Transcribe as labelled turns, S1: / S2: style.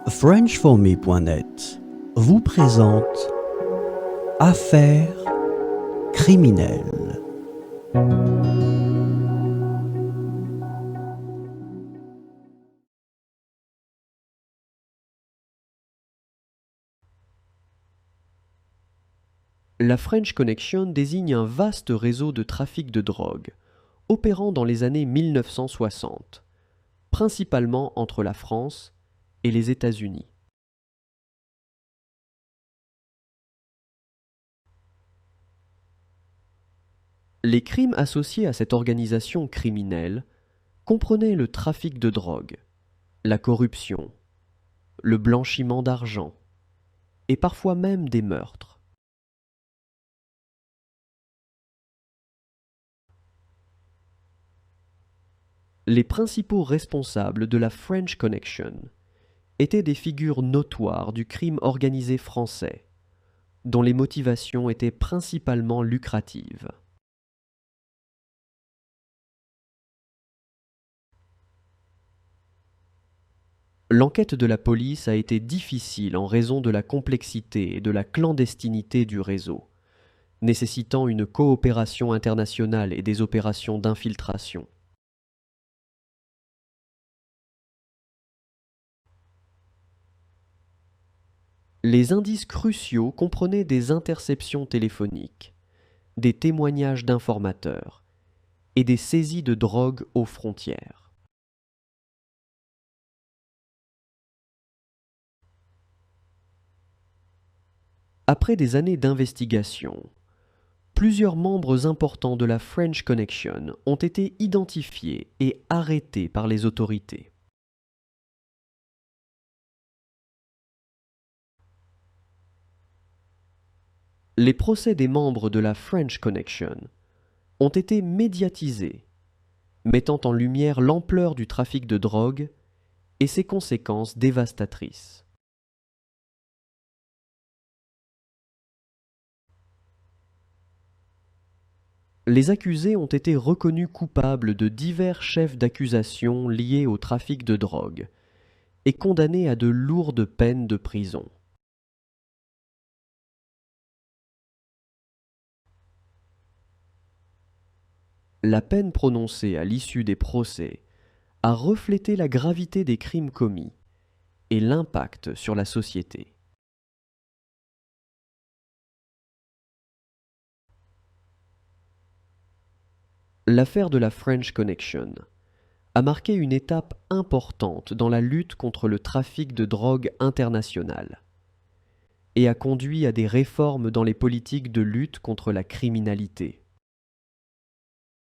S1: FrenchForMe.net vous présente Affaires criminelles.
S2: La French Connection désigne un vaste réseau de trafic de drogue, opérant dans les années 1960, principalement entre la France et les États-Unis. Les crimes associés à cette organisation criminelle comprenaient le trafic de drogue, la corruption, le blanchiment d'argent et parfois même des meurtres. Les principaux responsables de la French Connection étaient des figures notoires du crime organisé français, dont les motivations étaient principalement lucratives. L'enquête de la police a été difficile en raison de la complexité et de la clandestinité du réseau, nécessitant une coopération internationale et des opérations d'infiltration. Les indices cruciaux comprenaient des interceptions téléphoniques, des témoignages d'informateurs et des saisies de drogue aux frontières. Après des années d'investigation, plusieurs membres importants de la French Connection ont été identifiés et arrêtés par les autorités. Les procès des membres de la French Connection ont été médiatisés, mettant en lumière l'ampleur du trafic de drogue et ses conséquences dévastatrices. Les accusés ont été reconnus coupables de divers chefs d'accusation liés au trafic de drogue et condamnés à de lourdes peines de prison. La peine prononcée à l'issue des procès a reflété la gravité des crimes commis et l'impact sur la société. L'affaire de la French Connection a marqué une étape importante dans la lutte contre le trafic de drogue international et a conduit à des réformes dans les politiques de lutte contre la criminalité.